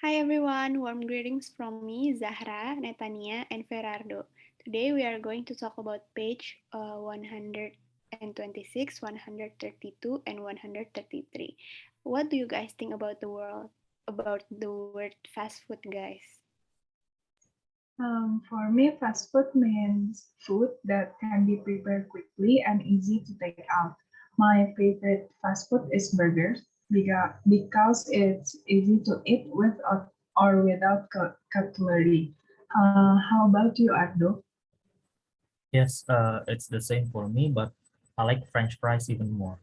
Hi everyone, warm greetings from me, Zahra, Nethania, and Ferrardo. Today we are going to talk about page 126, 132, and 133. What do you guys think about the word fast food, guys? For me, fast food means food that can be prepared quickly and easy to take out. My favorite fast food is burgers because it's easy to eat with or without cutlery. How about you, Ardo? Yes, it's the same for me, but I like French fries even more.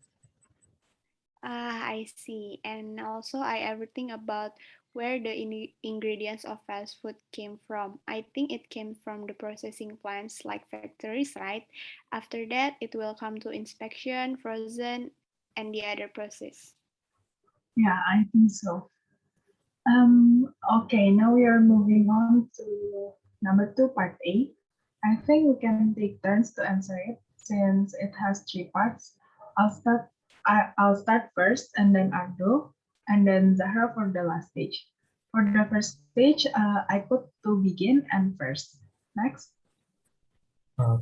Ah, I see. And also, I everything about where the ingredients of fast food came from. I think it came from the processing plants like factories, right? After that, it will come to inspection, frozen, and the other process. Yeah, I think so. Okay, now we are moving on to number two, part A. I think we can take turns to answer it since it has three parts. I'll start. I'll start first, and then Ardo, and then Zahra for the last stage. For the first stage, I put to begin and first. Next.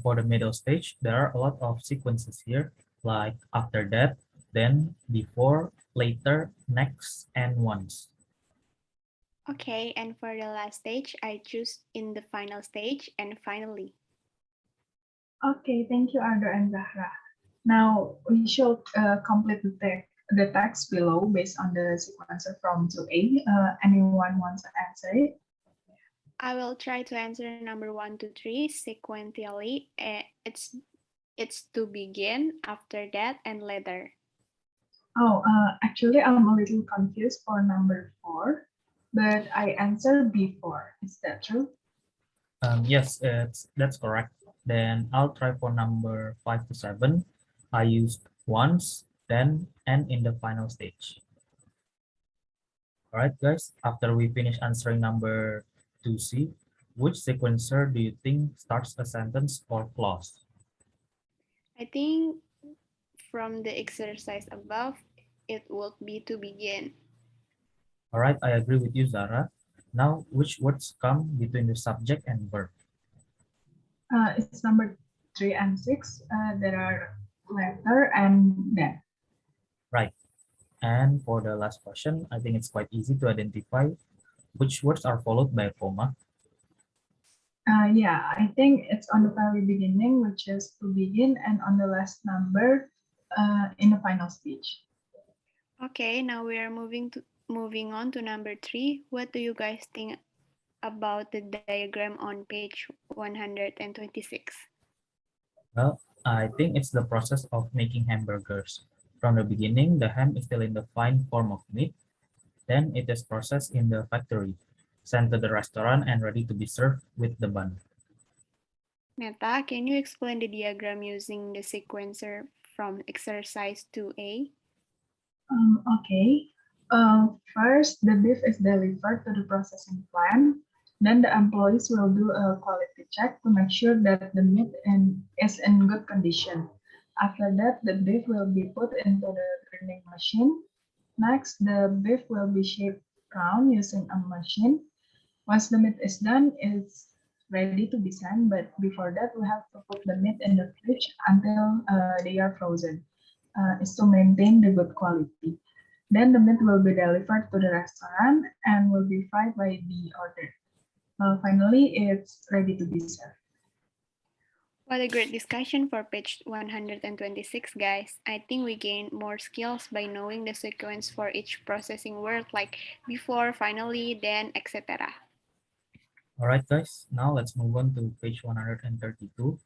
For the middle stage, there are a lot of sequences here, like after that, then, before, later, next, and once. Okay, and for the last stage, I choose in the final stage and finally. Okay, thank you, Ardo and Zahra. Now we should complete the text below based on the sequencer from 2A. Anyone wants to answer it? I will try to answer number 1 to 3 sequentially. It's to begin, after that, and later. Oh, actually, I'm a little confused for number four, but I answered before. Is that true? Yes, that's correct. Then I'll try for number 5 to 7. I used once, then, and in the final stage. All right, guys. After we finish answering number 2C, which sequencer do you think starts a sentence or clause? I think from the exercise above, it would be to begin. All right, I agree with you, Zara. Now, which words come between the subject and verb? It's number three and six. There are letter and then. Right. And for the last question, I think it's quite easy to identify which words are followed by a comma. Yeah, I think it's on the very beginning, which is to begin, and on the last number in the final speech. Okay, now we are moving on to number 3. What do you guys think about the diagram on page 126? Well, I think it's the process of making hamburgers. From the beginning, the ham is still in the fine form of meat. Then it is processed in the factory, sent to the restaurant, and ready to be served with the bun. Neta, can you explain the diagram using the sequencer from exercise 2A? Okay. First, the beef is delivered to the processing plant. Then the employees will do a quality check to make sure that the meat is in good condition. After that, the beef will be put into the grinding machine. Next, the beef will be shaped round using a machine. Once the meat is done, it's ready to be sent. But before that, we have to put the meat in the fridge until they are frozen. Is to maintain the good quality. Then the meat will be delivered to the restaurant and will be fried by the order. Finally, it's ready to be served. What a great discussion for page 126, guys. I think we gain more skills by knowing the sequence for each processing word like before, finally, then, etc. All right, guys. Now let's move on to page 132.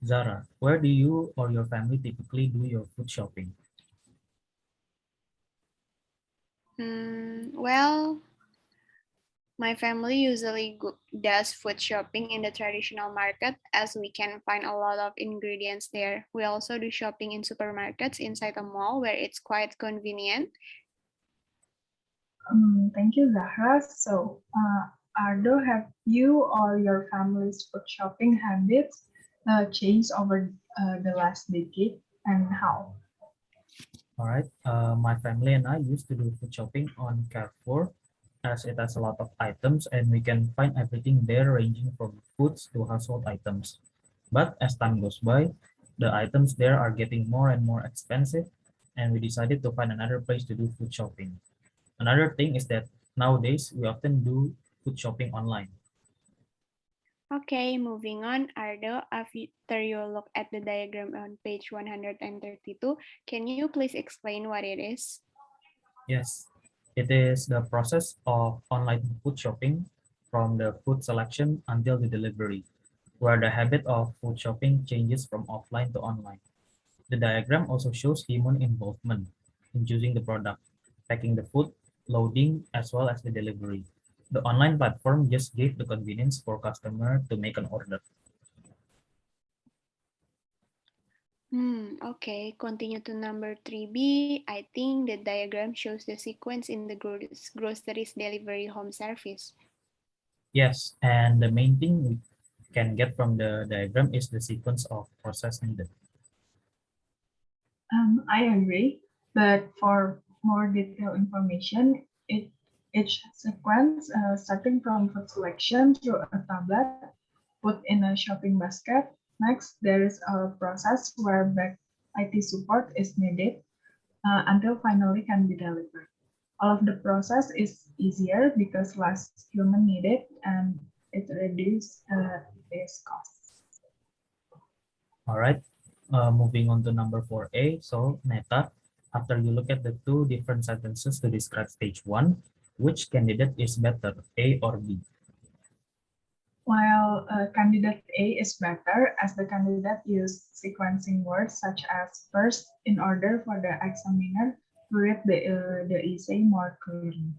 Zara, where do you or your family typically do your food shopping? Well, my family usually does food shopping in the traditional market as we can find a lot of ingredients there. We also do shopping in supermarkets inside a mall where it's quite convenient. Thank you, Zahra. So, Ardo, have you or your family's food shopping habits changed over the last decade and how? All right. My family and I used to do food shopping on Carrefour. as it has a lot of items and we can find everything there ranging from foods to household items. But as time goes by, the items there are getting more and more expensive and we decided to find another place to do food shopping. Another thing is that nowadays we often do food shopping online. Okay, moving on. Ardo, after you look at the diagram on page 132, can you please explain what it is? Yes, it is the process of online food shopping from the food selection until the delivery, where the habit of food shopping changes from offline to online. The diagram also shows human involvement in choosing the product, packing the food, loading, as well as the delivery. The online platform just gave the convenience for customer to make an order. Okay, continue to number 3B. I think the diagram shows the sequence in the groceries delivery home service. Yes, and the main thing we can get from the diagram is the sequence of process needed. I agree, but for more detailed information, each sequence, starting from food selection through a tablet, put in a shopping basket. Next, there is a process where back IT support is needed until finally can be delivered. All of the process is easier because less human needed and it reduces its costs. All right, moving on to number 4A. So, Neta, after you look at the two different sentences to describe stage one, which candidate is better, A or B? While candidate A is better as the candidate used sequencing words such as first in order for the examiner to read the essay more clearly.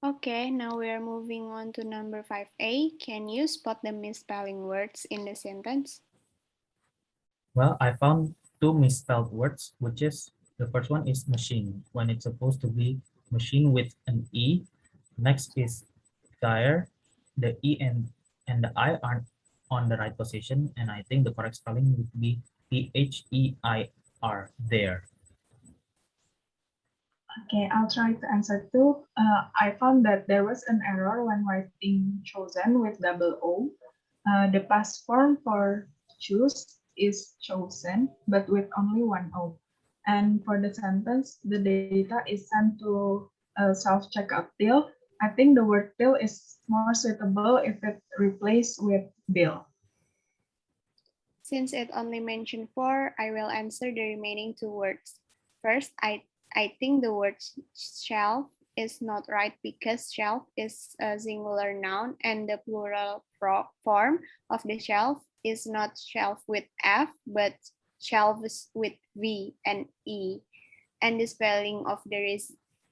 Okay, now we are moving on to number 5A. Can you spot the misspelling words in the sentence? Well, I found two misspelled words, which is the first one is machine, when it's supposed to be machine with an E. Next is tire. The E and the I aren't on the right position, and I think the correct spelling would be Their there. Okay, I'll try to answer too. I found that there was an error when writing chosen with double O. The past form for choose is chosen, but with only one O. And for the sentence, the data is sent to a self-checkout till. I think the word till is more suitable if it replaced with bill. Since it only mentioned four, I will answer the remaining two words. First, I think the word shelf is not right because shelf is a singular noun and the plural form of the shelf is not shelf with F but shelves with V and E. And the spelling of the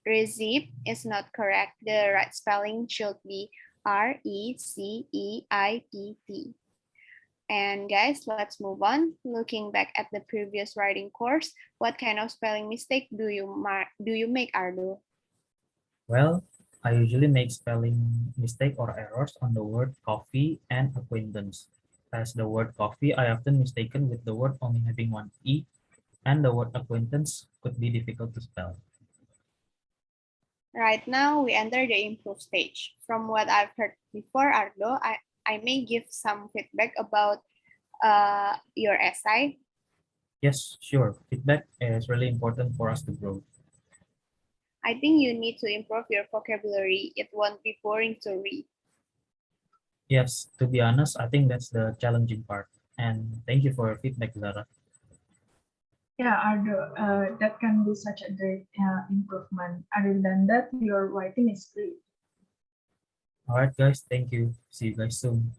receipt is not correct. The right spelling should be RECEIPT. And guys, let's move on. Looking back at the previous writing course, what kind of spelling mistake do you make, Ardo? Well, I usually make spelling mistake or errors on the word coffee and acquaintance. As the word coffee, I often mistaken with the word only having one E, and the word acquaintance could be difficult to spell. Right now, we enter the improve stage. From what I've heard before, Ardo, I may give some feedback about your essay. Yes, sure. Feedback is really important for us to grow. I think you need to improve your vocabulary. It won't be boring to read. Yes, to be honest, I think that's the challenging part. And thank you for your feedback, Zara. Yeah, Ardo, that can be such a great improvement. Other than that, your writing is great. All right, guys. Thank you. See you guys soon.